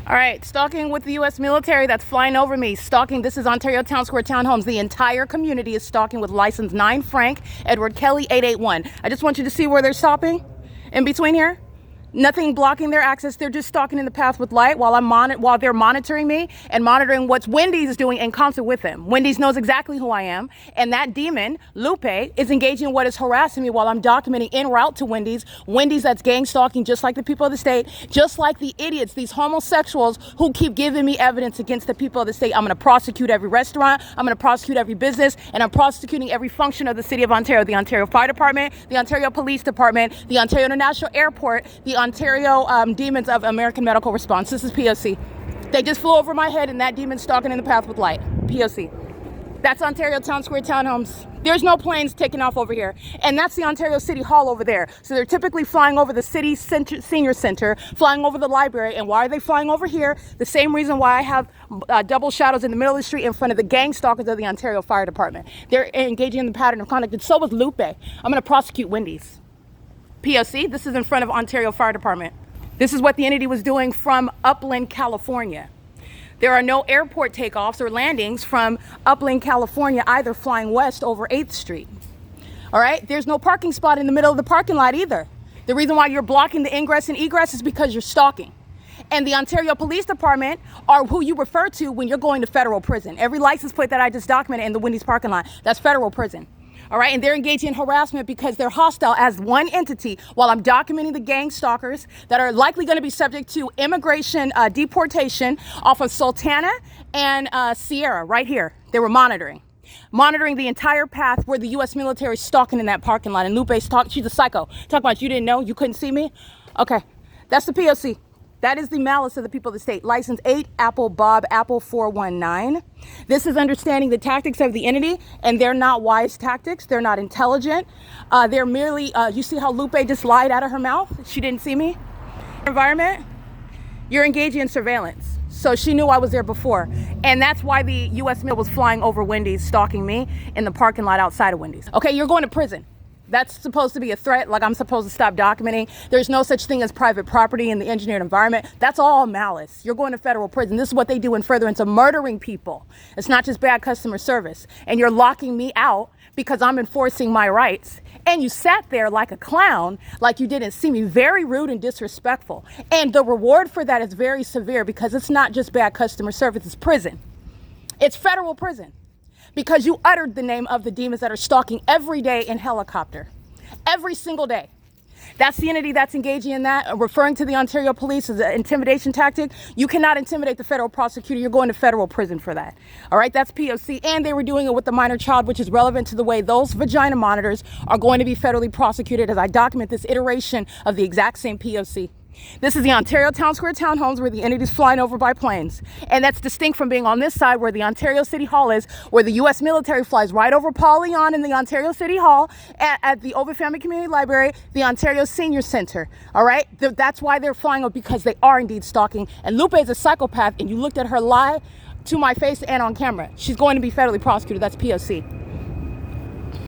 All right, stalking with the U.S. military that's flying over me. Stalking, this is Ontario Town Square Townhomes. The entire community is stalking with license 9 Frank, Edward Kelly 881. I just want you to see where they're stopping in between here. Nothing blocking their access. They're just stalking in the path with light while they're monitoring me and monitoring what Wendy's is doing in concert with them. Wendy's knows exactly who I am, and that demon, Lupe, is engaging in what is harassing me while I'm documenting en route to Wendy's. Wendy's that's gang stalking just like the people of the state, just like the idiots, these homosexuals who keep giving me evidence against the people of the state. I'm going to prosecute every restaurant, I'm going to prosecute every business, and I'm prosecuting every function of the City of Ontario, the Ontario Fire Department, the Ontario Police Department, the Ontario International Airport, the Ontario Demons of American Medical Response. This is P.O.C. They just flew over my head and that demon stalking in the path with light. P.O.C. That's Ontario Town Square Townhomes. There's no planes taking off over here. And that's the Ontario City Hall over there. So they're typically flying over the city center, senior center, flying over the library. And why are they flying over here? The same reason why I have double shadows in the middle of the street in front of the gang stalkers of the Ontario Fire Department. They're engaging in the pattern of conduct. And so was Lupe. I'm going to prosecute Wendy's. P.O.C. This is in front of Ontario Fire Department. This is what the entity was doing from Upland, California. There are no airport takeoffs or landings from Upland, California, either flying west over 8th Street. All right, there's no parking spot in the middle of the parking lot either. The reason why you're blocking the ingress and egress is because you're stalking. And the Ontario Police Department are who you refer to when you're going to federal prison. Every license plate that I just documented in the Wendy's parking lot, that's federal prison. All right, and they're engaging in harassment because they're hostile as one entity while I'm documenting the gang stalkers that are likely going to be subject to immigration deportation off of Sultana and Sierra right here. They were monitoring the entire path where the U.S. military is stalking in that parking lot. And Lupe's talking, she's a psycho. Talk about you didn't know, you couldn't see me? Okay, that's the P.O.C. That is the malice of the people of the state. License 8 Apple Bob Apple 419. This is understanding the tactics of the entity, and they're not wise tactics. They're not intelligent. They're merely, you see how Lupe just lied out of her mouth? She didn't see me. Environment, you're engaging in surveillance. So she knew I was there before. And that's why the U.S. Mill was flying over Wendy's, stalking me in the parking lot outside of Wendy's. Okay, you're going to prison. That's supposed to be a threat, like I'm supposed to stop documenting. There's no such thing as private property in the engineered environment. That's all malice. You're going to federal prison. This is what they do in furtherance of murdering people. It's not just bad customer service. And you're locking me out because I'm enforcing my rights. And you sat there like a clown, like you didn't see me. Very rude and disrespectful. And the reward for that is very severe because it's not just bad customer service, it's prison. It's federal prison. Because you uttered the name of the demons that are stalking every day in helicopter. Every single day. That's the entity that's engaging in that, referring to the Ontario police as an intimidation tactic. You cannot intimidate the federal prosecutor. You're going to federal prison for that. All right, that's P.O.C. And they were doing it with the minor child, which is relevant to the way those vagina monitors are going to be federally prosecuted as I document this iteration of the exact same P.O.C. This is the Ontario Town Square Townhomes where the entity's flying over by planes. And that's distinct from being on this side where the Ontario City Hall is, where the U.S. military flies right over Paul Leon in the Ontario City Hall, at the Ovid Family Community Library, the Ontario Senior Center. All right? That's why they're flying over, because they are indeed stalking. And Lupe is a psychopath, and you looked at her lie to my face and on camera. She's going to be federally prosecuted. That's P.O.C.